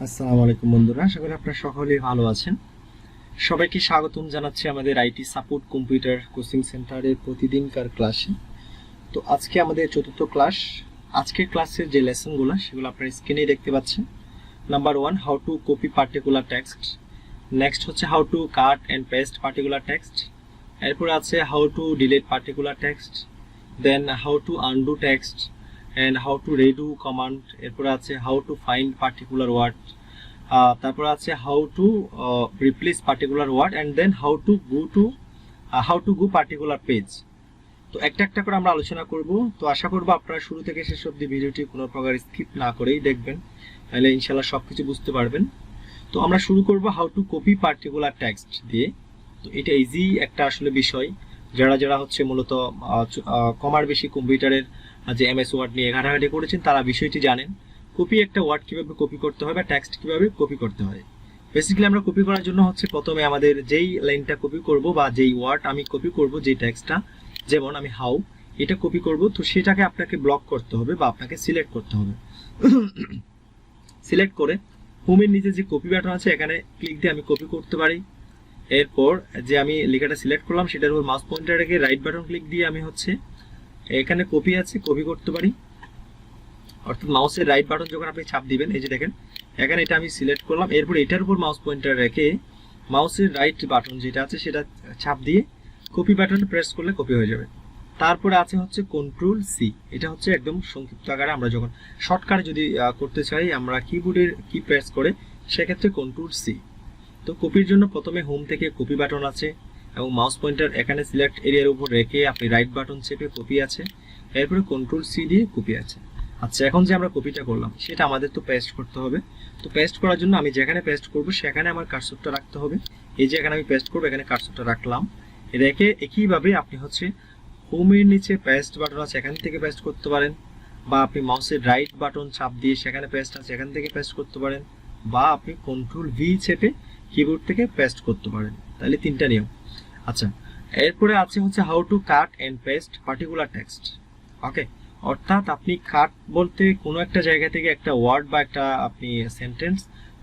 আসসালামু আলাইকুম বন্ধুরা, আশা করি আপনারা সকলেই ভালো আছেন। সবাইকে স্বাগতম জানাচ্ছি আমাদের আইটি সাপোর্ট কম্পিউটার কোচিং সেন্টারের প্রতিদিনকার ক্লাসে। তো আজকে আমাদের চতুর্থ ক্লাস। আজকের ক্লাসের যে লেসনগুলো সেগুলো আপনারা স্ক্রিনে দেখতে পাচ্ছেন। Number 1, how to copy particular text. Next হচ্ছে how to cut and paste particular text. এরপর আছে how to delete particular text, then how to undo text and how to redo command. এরপর আছে how to find particular word. তারপর আছে how to replace particular word and then how to go particular page. তো একটা একটা করে আমরা আলোচনা করব। তো আশা করবো আপনারা শুরু থেকে শেষ অবধি ভিডিওটি কোনো প্রকার স্কিপ না করেই দেখবেন, তাহলে ইনশাল্লাহ সবকিছু বুঝতে পারবেন। তো আমরা শুরু করব how to copy particular text দিয়ে। তো এটা ইজি একটা আসলে বিষয়। যারা যারা হচ্ছে মূলত কমার বেশি কম্পিউটারের যে এমএস ওয়ার্ড নিয়ে ঘাটাঘাটি করেছেন তারা বিষয়টি জানেন। কপি একটা ওয়ার্ড কিভাবে কপি করতে হয় বা টেক্সট কিভাবে কপি করতে হয়। বেসিক্যালি আমরা কপি করার জন্য হচ্ছে প্রথমে আমাদের যেই লাইনটা কপি করব বা যেই ওয়ার্ড আমি কপি করব, যেই টেক্সটটা, যেমন আমি হাউ এটা কপি করব, তো সেটাকে আপনাকে ব্লক করতে হবে বা আপনাকে সিলেক্ট করতে হবে। সিলেক্ট করে হোমের নিচে যে কপি বাটন আছে এখানে ক্লিক দিয়ে আমি কপি করতে পারি। এরপর যে আমি লেখাটা সিলেক্ট করলাম সেটার উপর মাউস পয়েন্টার রেখে রাইট বাটন ক্লিক দিয়ে আমি হচ্ছে এখানে কপি আছে কপি করতে পারি। অর্থাৎ মাউসের রাইট বাটন যখন আপনি চাপ দিবেন, এই যে দেখেন এখানে এটা আমি সিলেক্ট করলাম, এরপর এটার উপর মাউস পয়েন্টার রেখে মাউসের রাইট বাটন যেটা আছে সেটা চাপ দিয়ে কপি বাটনে প্রেস করলে কপি হয়ে যাবে। তারপরে আছে হচ্ছে কন্ট্রোল সি। এটা হচ্ছে একদম সংক্ষিপ্ত আকারে আমরা যখন শর্টকাট যদি করতে চাই আমরা কিবোর্ডের কি প্রেস করে, সেক্ষেত্রে কন্ট্রোল সি। তো কপির জন্য প্রথমে হোম থেকে কপি বাটন আছে এবং মাউস পয়েন্টার এখানে সিলেক্ট এরিয়ার উপর রেখে আপনি রাইট বাটন চেপে কপি আছে, এরপরে কন্ট্রোল সি দিয়ে কপি আছে। আচ্ছা, এখন যে আমরা কপিটা করলাম সেটা আমাদের তো পেস্ট করতে হবে। তো পেস্ট করার জন্য আমি যেখানে পেস্ট করব সেখানে আমার কার্সরটা রাখতে হবে। এই যে এখানে আমি পেস্ট করব, এখানে কার্সরটা রাখলাম, রেখে একইভাবে আপনি হচ্ছে হোমের নিচে পেস্ট বাটন আছে এখান থেকে পেস্ট করতে পারেন, বা আপনি মাউসের রাইট বাটন চাপ দিয়ে সেখানে পেস্ট আছে এখান থেকে পেস্ট করতে পারেন, বা আপনি কন্ট্রোল ভি চেপে কিবোর্ড থেকে পেস্ট করতে পারেন। তাহলে তিনটা নিয়ম। আচ্ছা, এরপরে আছে হচ্ছে how to cut and paste particular text. Okay, অর্থাৎ আপনি কাট বলতে কোনো একটা জায়গা থেকে একটা ওয়ার্ড বা একটা আপনি সেন্টেন্স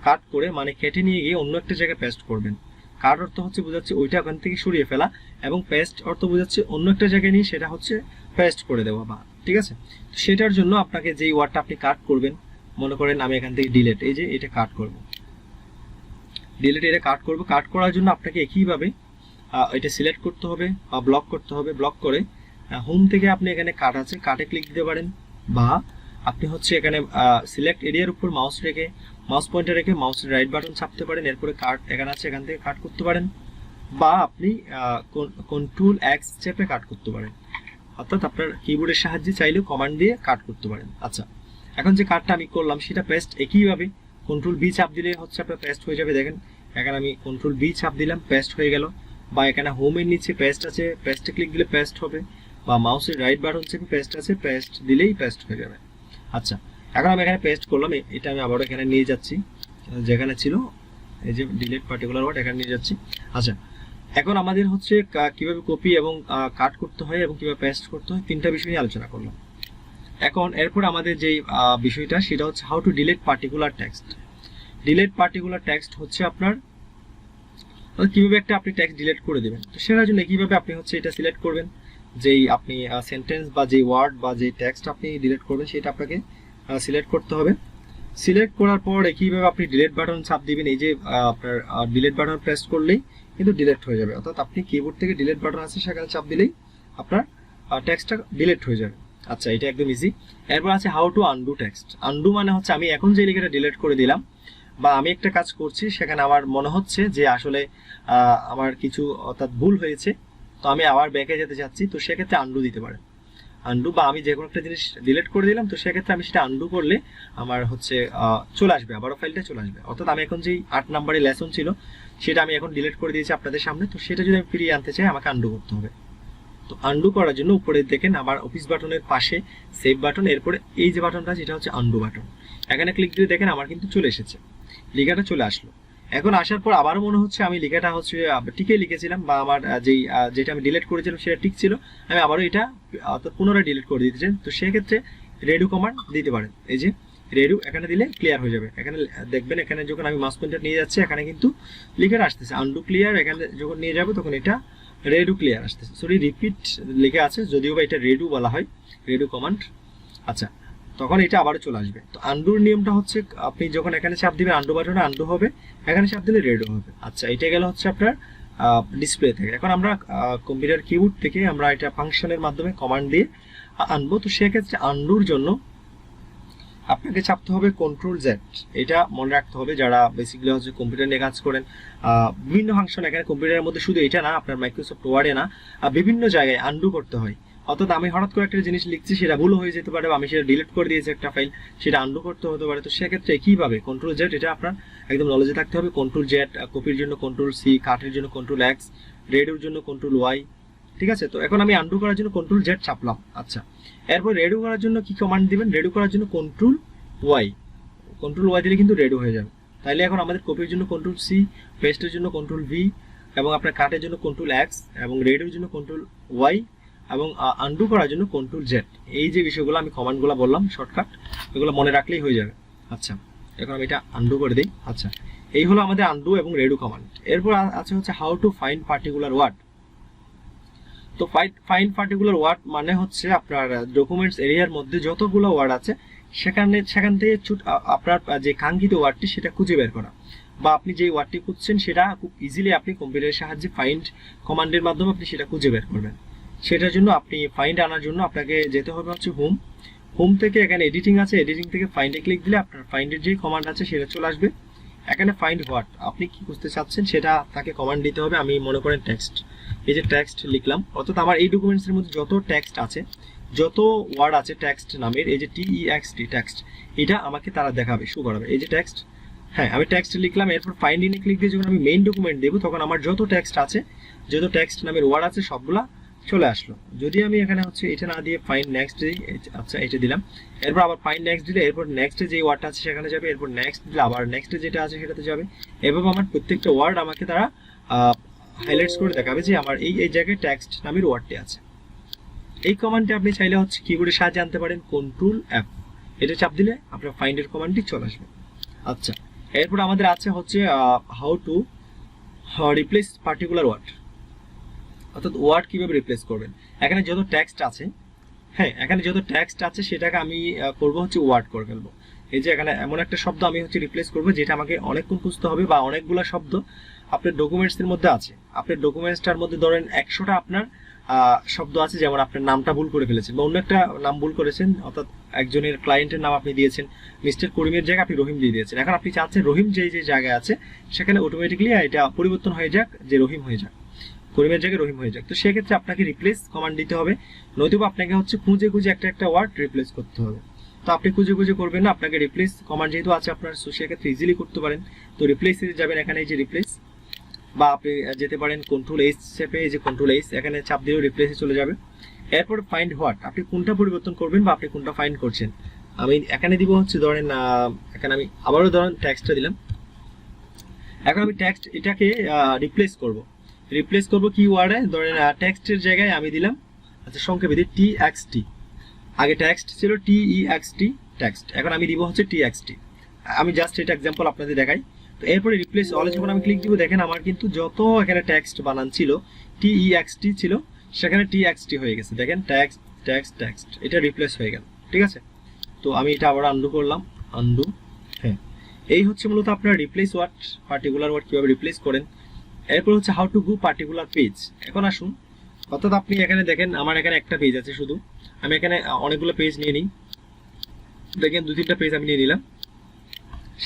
কাট করে মানে কেটে নিয়ে গিয়ে অন্য একটা জায়গায় পেস্ট করবেন। কাট অর্থ হচ্ছে বোঝাচ্ছে ওইটা ওখান থেকে সরিয়ে ফেলা, এবং পেস্ট অর্থ বোঝাচ্ছে অন্য একটা জায়গায় নিয়ে সেটা হচ্ছে পেস্ট করে দেওয়া। বা ঠিক আছে, তো সেটার জন্য আপনাকে যেই ওয়ার্ডটা আপনি কাট করবেন, মনে করেন আমি এখান থেকে ডিলেট, এই যে এটা কাট করব, ডিলেট এটা কাট করব। কাট করার জন্য আপনাকে একইভাবে এটা সিলেক্ট করতে হবে বা ব্লক করতে হবে। ব্লক করে হোম থেকে আপনি এখানে কাট আছে কাটে ক্লিক দিতে পারেন, বা আপনি হচ্ছে এখানে সিলেক্ট এরিয়ার উপর মাউস রেখে মাউস পয়েন্টার রেখে মাউসের রাইট বাটন চাপতে পারেন, এরপরে কাট এখানে আছে এখান থেকে কাট করতে পারেন, বা আপনি কন্ট্রোল এক্স চেপে কাট করতে পারেন। অর্থাৎ আপনার কিবোর্ডের সাহায্যে চাইলেও কমান্ড দিয়ে কাট করতে পারেন। আচ্ছা, এখন যে কাটটা আমি করলাম সেটা পেস্ট একইভাবে কন্ট্রোল বি চাপ দিলে হচ্ছে আপনার পেস্ট হয়ে যাবে। দেখেন এখানে আমি কন্ট্রোল বি চাপ দিলাম, পেস্ট হয়ে গেল। বা এখানে হোমের নিচে পেস্ট আছে, পেস্টে ক্লিক দিলে পেস্ট হবে, বা মাউসের রাইট বাটন চেপে পেস্ট আছে পেস্ট দিলেই পেস্ট হয়ে যাবে। আচ্ছা, এখন আমি এখানে পেস্ট করলাম, এটা আমি আবারও এখানে নিয়ে যাচ্ছি যেখানে ছিল, এই যে ডিলিট পার্টিকুলার ওয়ার্ড এখানে নিয়ে যাচ্ছি। আচ্ছা, এখন আমাদের হচ্ছে কিভাবে কপি এবং কাট করতে হয় এবং কিভাবে পেস্ট করতে হয়, তিনটা বিষয় নিয়ে আলোচনা করলাম। এখন এরপর আমাদের যে বিষয়টা সেটা হচ্ছে how to delete particular text. Delete particular text হচ্ছে আপনার কিভাবে একটা আপনি টেক্সট ডিলিট করে দেবেন। তো সেটার জন্য কিভাবে আপনি হচ্ছে এটা সিলেক্ট করবেন, যেই আপনি সেন্টেন্স বা যেই ওয়ার্ড বা যেই টেক্সট আপনি ডিলিট করবেন সেটা আপনাকে সিলেক্ট করতে হবে। সিলেক্ট করার পর কিভাবে আপনি ডিলিট বাটন চাপ দিবেন, এই যে আপনার ডিলিট বাটন প্রেস করলেই কিন্তু ডিলিট হয়ে যাবে। অর্থাৎ আপনি কিবোর্ড থেকে ডিলিট বাটন আছে সেখানে চাপ দিলেই আপনার টেক্সটটা ডিলিট হয়ে যাবে। আচ্ছা, এটা একদম ইজি। এরপর আছে how to undo text. Undo মানে হচ্ছে আমি এখন যে লেখাটা ডিলিট করে দিলাম বা আমি একটা কাজ করছি সেখানে আমার মনে হচ্ছে যে আসলে আমার কিছু অর্থাৎ ভুল হয়েছে, তো আমি আবার ব্যাকে যেতে চাচ্ছি, তো সেক্ষেত্রে আনডু দিতে পারেন। আনডু, বা আমি যে কোনো একটা জিনিস ডিলিট করে দিলাম তো সেক্ষেত্রে আমি সেটা আনডু করলে আমার হচ্ছে চলে আসবে, আবারও ফাইলটা চলে আসবে। অর্থাৎ আমি এখন যেই 8 নম্বরের লেসন ছিল সেটা আমি এখন ডিলিট করে দিয়েছি আপনাদের সামনে, তো সেটা যদি আমি ফিরিয়ে আনতে চাই আমাকে আনডু করতে হবে। তো আনডু করার জন্য উপরে দেখেন আবার অফিস বাটনের পাশে সেভ বাটন, এরপরে এই যে বাটনটা যেটা হচ্ছে আনডু বাটন, এখানে ক্লিক দিয়ে দেখেন আমার কিন্তু চলে এসেছে, লেখাটা চলে আসলো। এখন আসার পর আবারও মনে হচ্ছে আমি লেখাটা হচ্ছে ঠিকই লিখেছিলাম বা আমার যেটা আমি ডিলিট করেছিলাম সেটা ঠিক ছিল, আমি আবারও এটা পুনরায় ডিলিট করে দিতে চাই। তো সেক্ষেত্রে রেডু কমান্ড দিতে পারেন। এই যে রেডু এখানে দিলে ক্লিয়ার হয়ে যাবে। এখানে দেখবেন এখানে যখন আমি মাউস পয়েন্টার নিয়ে যাচ্ছি এখানে কিন্তু লিখে আসতেছে আনডু ক্লিয়ার, এখানে যখন নিয়ে যাবো তখন এটা রেডু ক্লিয়ার আসতেছে। সরি রিপিট লিখে আছে, যদিও বা এটা রেডু বলা হয়, রেডু কমান্ড। আচ্ছা, তখন এটা আবারও চলে আসবে। তো আন্ডুর নিয়মটা হচ্ছে আপনি যখন এখানে চাপ দিবেন আন্ডু বাটনে আন্ডু হবে, এখানে চাপ দিলে রেডু হবে। আচ্ছা, এটা গেল হচ্ছে আপনার ডিসপ্লে থেকে। এখন আমরা কম্পিউটার কিবোর্ড থেকে আমরা এটা ফাংশনের মাধ্যমে কমান্ড দিয়ে আনবো। তো সেক্ষেত্রে আন্ডুর জন্য আপনাকে চাপতে হবে কন্ট্রোল জেড। এটা মনে রাখতে হবে যারা বেসিক্যালি হচ্ছে কম্পিউটার নিয়ে কাজ করেন। বিভিন্ন ফাংশন এখানে কম্পিউটারের মধ্যে শুধু এটা না, আপনার মাইক্রোসফট ওয়ার্ডে না, বিভিন্ন জায়গায় আন্ডু করতে হয়। অর্থাৎ আমি হঠাৎ করে একটা জিনিস লিখছি, সেটা ভুল হয়ে যেতে পারে, আমি সেটা ডিলিট করে দিয়েছি একটা ফাইল, সেটা আন্ডু করতে হতে পারে। তো সেক্ষেত্রে কিভাবে কন্ট্রোল জেড, এটা আপনার একদম নলেজে থাকতে হবে। কন্ট্রোল জেড, কপির জন্য কন্ট্রোল সি, কাটের জন্য কন্ট্রোল এক্স, রেডুর জন্য কন্ট্রোল ওয়াই। ঠিক আছে, তো এখন আমি আন্ডু করার জন্য কন্ট্রোল জেড চাপলাম। আচ্ছা, এরপর রেডু করার জন্য কি কমান্ড দিবেন? রেডু করার জন্য কন্ট্রোল ওয়াই, কন্ট্রোল ওয়াই দিলে কিন্তু রেডু হয়ে যাবে। তাইলে এখন আমাদের কপির জন্য কন্ট্রোল সি, পেস্টের জন্য কন্ট্রোল ভি, এবং আপনার কাটের জন্য কন্ট্রোল এক্স, এবং রেডুর জন্য কন্ট্রোল ওয়াই, এবং আন্ডু করার জন্য কন্ট্রোল জেড। এই যে বিষয়গুলো আমি কমান্ডগুলো বললাম শর্টকাট, এগুলো মনে রাখলেই হয়ে যাবে। আচ্ছা, এখন আমি এটা আন্ডু করে দিই। আচ্ছা, এই হলো আমাদের আন্ডু এবং রেডু কমান্ড। এরপর আছে হচ্ছে how to find particular word. তো ফাইন্ড পার্টিকুলার ওয়ার্ড মানে হচ্ছে আপনার ডকুমেন্টস এরিয়ার মধ্যে যতগুলো ওয়ার্ড আছে সেখান থেকে আপনার যে কাঙ্ক্ষিত ওয়ার্ডটি সেটা খুঁজে বের করা, বা আপনি যে ওয়ার্ডটি খুঁজছেন সেটা খুব ইজিলি আপনি কম্পিউটারের সাহায্যে ফাইন্ড কমান্ডের মাধ্যমে আপনি সেটা খুঁজে বের করবেন। সেটার জন্য আপনি ফাইন্ড আনার জন্য আপনাকে যেতে হবে হচ্ছে হোম থেকে এখানে এডিটিং আছে, এডিটিং থেকে ফাইন্ডে ক্লিক দিলে আপনার ফাইন্ডের যে কমান্ড আছে সেটা চলে আসবে। এখানে ফাইন্ড হোয়াট, আপনি কি খুঁজতে চাচ্ছেন সেটা তাকে কমান্ড দিতে হবে। আমি মনে করেন টেক্সট, এই যে টেক্সট লিখলাম, অর্থাৎ আমার এই ডকুমেন্টসের মধ্যে যত টেক্সট আছে, যত ওয়ার্ড আছে টেক্সট নামের, এই যে টিইএক্সটি টেক্সট, এটা আমাকে তারা দেখাবে, শো করাবে। এই যে টেক্সট, হ্যাঁ আমি টেক্সট লিখলাম, এরপর ফাইন্ড ইনে ক্লিক দিয়ে যখন আমি মেইন ডকুমেন্ট দেবো তখন আমার যত টেক্সট আছে, যত টেক্সট নামের ওয়ার্ড আছে সবগুলা চলে আসলো। যদি আমি এখানে হচ্ছে এটা না দিয়ে ফাইন্ড নেক্সট দিই, আচ্ছা এটা দিলাম, এরপর আবার ফাইন্ড নেক্সট দিলে এরপর নেক্সটে যে ওয়ার্ডটা আছে সেখানে যাবে, এরপর নেক্সট দিলে আবার নেক্সটে যেটা আছে সেটাতে যাবে। এভাবে আমার প্রত্যেকটা ওয়ার্ড আমাকে তারা হাইলাইটস করে দেখাবে যে আমার এই জায়গায় টেক্সট নামের ওয়ার্ডটি আছে। এই কমান্ডটি আপনি চাইলে হচ্ছে কিবোর্ডের সাহায্যে আনতে পারেন, কন্ট্রোল এফ, এটা চাপ দিলে আপনার ফাইন্ডের কমান্ডটি চলে আসবে। আচ্ছা, এরপর আমাদের আছে হচ্ছে how to replace particular word, অর্থাৎ ওয়ার্ড কিভাবে রিপ্লেস করবেন। এখানে যত টেক্সট আছে, হ্যাঁ এখানে যত টেক্সট আছে সেটাকে আমি করব হচ্ছে ওয়ার্ড করে ফেলবো। এই যে এখানে এমন একটা শব্দ আমি হচ্ছে রিপ্লেস করবো যেটা আমাকে অনেকক্ষণ খুঁজতে হবে, বা অনেকগুলো শব্দ আপনার ডকুমেন্টসের মধ্যে আছে। আপনার ডকুমেন্টসটার মধ্যে ধরেন 100টা আপনার শব্দ আছে, যেমন আপনার নামটা ভুল করে ফেলেছেন বা অন্য একটা নাম ভুল করেছেন, অর্থাৎ একজনের ক্লায়েন্টের নাম আপনি দিয়েছেন মিস্টার করিমের জায়গায় আপনি রহিম দিয়ে দিয়েছেন। এখন আপনি চাচ্ছেন রহিম যে জায়গায় আছে সেখানে অটোমেটিক্যালি এটা পরিবর্তন হয়ে যাক, যে রহিম হয়ে যাক, করিমের জায়গায় রহিম হয়ে যাক। তো সেক্ষেত্রে আপনাকে রিপ্লেস কমান্ড দিতে হবে, নয়তো আপনাকে হচ্ছে খুঁজে একটা ওয়ার্ড রিপ্লেস করতে হবে। তো আপনি খুঁজে করবেন না, আপনাকে রিপ্লেস কমান্ড যেহেতু আছে আপনার, সেক্ষেত্রে ইজিলি করতে পারেন। তো রিপ্লেসে যাবেন, এখানে এই যে রিপ্লেস, বা আপনি যেতে পারেন কন্ট্রোল এইচ চেপে, এই যে কন্ট্রোল এইচ, এখানে চাপ দিলেও রিপ্লেসে চলে যাবে। এরপর ফাইন্ড হোয়াট, আপনি কোনটা পরিবর্তন করবেন বা আপনি কোনটা ফাইন্ড করছেন। আমি এখানে দিব হচ্ছে ধরেন, এখানে আমি আবারও ধরেন টেক্সটটা দিলাম। এখন আমি টেক্সট এটাকে রিপ্লেস করব কি ওয়ার্ডে, ধরেন টেক্সটের জায়গায় আমি দিলাম, আচ্ছা সংক্ষেপে দিই টিএক্সটি। আগে টেক্সট ছিল টিইএক্সটি টেক্সট, এখন আমি দিব হচ্ছে টিএক্সটি। আমি জাস্ট এটা এক্সাম্পল আপনাদের দেখাই। তো এরপরে রিপ্লেস অলে যখন আমি ক্লিক দিব, দেখেন আমার কিন্তু যত এখানে টেক্সট বানান ছিল টিইএক্সটি ছিল, সেখানে টিএক্সটি হয়ে গেছে। দেখেন টেক্সট এটা রিপ্লেস হয়ে গেল। ঠিক আছে, তো আমি এটা আবার আনডু করলাম, আনডু। হ্যাঁ, এই হচ্ছে মূলত আপনার রিপ্লেস ওয়ার্ড, পার্টিকুলার ওয়ার্ড কিভাবে রিপ্লেস করেন। এরপর হচ্ছে how to go particular page. এখন আসুন, অর্থাৎ আপনি এখানে দেখেন আমার এখানে একটা পেজ আছে শুধু, আমি এখানে অনেকগুলো পেজ নিয়ে নিই। দেখেন 2-3টা পেজ আমি নিয়ে নিলাম,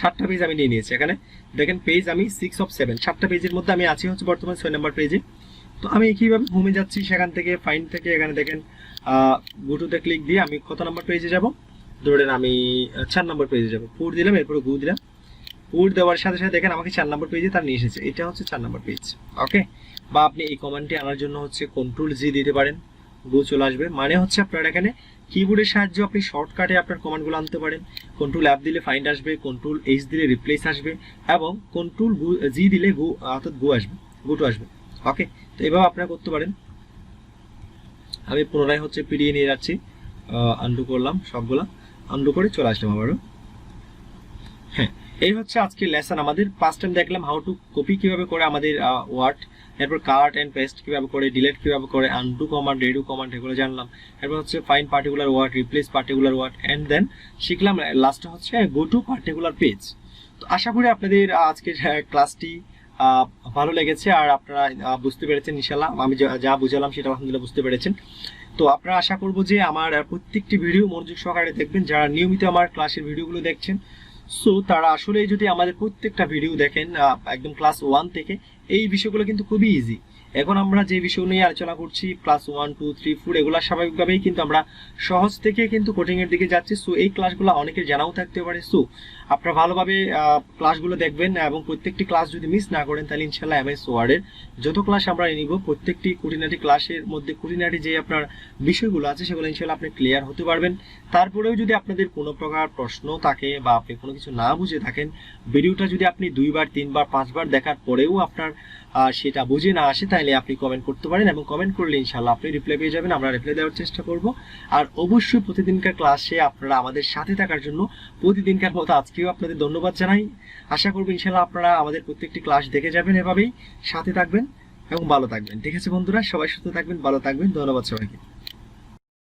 7টা পেজ আমি নিয়ে নিয়েছি। এখানে দেখেন পেজ আমি 6 of 7, 7টা পেজের মধ্যে আমি আছি হচ্ছে বর্তমানে 6 নম্বর পেজে। তো আমি কিভাবে হোমে যাচ্ছি, সেখান থেকে ফাইন্ড থেকে এখানে দেখেন গো টুতে ক্লিক দিয়ে আমি কত নম্বর পেজে যাব, ধরেন আমি 4 নম্বর পেজে যাব। পুট দিলাম, এরপরে গো দিলাম। পুট দেওয়ার সাথে সাথে দেখেন আমাকে 4 নম্বর পেজে তার নিয়ে এসেছে, এটা হচ্ছে 4 নম্বর পেজ। ওকে, বা আপনি এই কমান্ডটি আনার জন্য হচ্ছে কন্ট্রোল জি দিতে পারেন, গো চলে আসবে। মানে হচ্ছে আপনার এখানে কিবোর্ডের সাহায্যে আপনি শর্টকাটে আপনার কমান্ডগুলো আনতে পারেন। কন্ট্রোল এফ দিলে ফাইন্ড আসবে, কন্ট্রোল এইচ দিলে রিপ্লেস আসবে, এবং কন্ট্রোল জি দিলে গো, অর্থাৎ গো আসবে, গো টু আসবে। ওকে, তো এভাবে আপনারা করতে পারেন। আমি পুনরায় হচ্ছে পিডিএ নিয়ে যাচ্ছি, আনডু করলাম, সবগুলা আনডু করে চলে আসলাম আবারও। হ্যাঁ, এই হচ্ছে আজকের লেসন। আমাদের ফার্স্ট টাইম দেখলাম হাউ টু কপি কিভাবে করে আমাদের ওয়ার্ড, এরপর কাট এন্ড পেস্ট কিভাবে করে, ডিলিট কিভাবে করে, আনডু কমান্ড, রেডু কমান্ড এগুলো জানলাম। এরপর হচ্ছে find particular word, replace particular word, and then শিখলাম লাস্টে হচ্ছে গো টু পার্টিকুলার পেজ। তো আশা করি আপনাদের আজকের ক্লাসটি ভালো লেগেছে আর আপনারা বুঝতে পেরেছেন ইনশাল্লাহ। আমি যা বুঝালাম সেটা আলহামদুলিল্লাহ বুঝতে পেরেছেন। তো আপনারা আশা করবো যে আমার প্রত্যেকটি ভিডিও মনোযোগ সহকারে দেখবেন। যারা নিয়মিত আমার ক্লাসের ভিডিওগুলো দেখছেন, সো তারা আসলে যদি আমাদের প্রত্যেকটা ভিডিও দেখেন একদম ক্লাস 1 থেকে, এই বিষয়গুলো কিন্তু খুবই ইজি। এখন আমরা যে বিষয় নিয়ে আলোচনা করছি ক্লাস 1, 2, 3, 4 এগুলা স্বাভাবিকভাবেই কিন্তু আমরা সহজ থেকে কিন্তু কঠিন এর দিকে যাচ্ছি। সো এই ক্লাসগুলো অনেকের জানাও থাকতে পারে। সো আপনারা ভালোভাবে ক্লাসগুলো দেখবেন এবং প্রত্যেকটি ক্লাস যদি মিস না করেন তাহলে ইনশাল্লাহ এমএস ওয়ার্ডের যত ক্লাস আমরা নিব প্রত্যেকটি খুঁটিনাটি ক্লাসের মধ্যে খুঁটিনাটি যে আপনার বিষয়গুলো আছে সেগুলো ইনশাল্লাহ আপনি ক্লিয়ার হতে পারবেন। তারপরেও যদি আপনাদের কোনো প্রকার প্রশ্ন থাকে বা আপনি কোনো কিছু না বুঝে থাকেন, ভিডিওটা যদি আপনি 2 বার 3 বার 5 বার দেখার পরেও আপনার সেটা বুঝে না আসে, তাহলে আপনি কমেন্ট করতে পারেন এবং কমেন্ট করলে ইনশাল্লাহ আপনি রিপ্লাই পেয়ে যাবেন। আমরা রিপ্লাই দেওয়ার চেষ্টা করব। আর অবশ্যই প্রতিদিনকার ক্লাসে আপনারা আমাদের সাথে থাকার জন্য প্রতিদিনকার মতো আজকেও আপনাদের ধন্যবাদ জানাই। আশা করব ইনশাল্লাহ আপনারা আমাদের প্রত্যেকটি ক্লাস দেখে যাবেন, এভাবেই সাথে থাকবেন এবং ভালো থাকবেন। ঠিক আছে বন্ধুরা, সবাই সুস্থ থাকবেন, ভালো থাকবেন। ধন্যবাদ সবাইকে।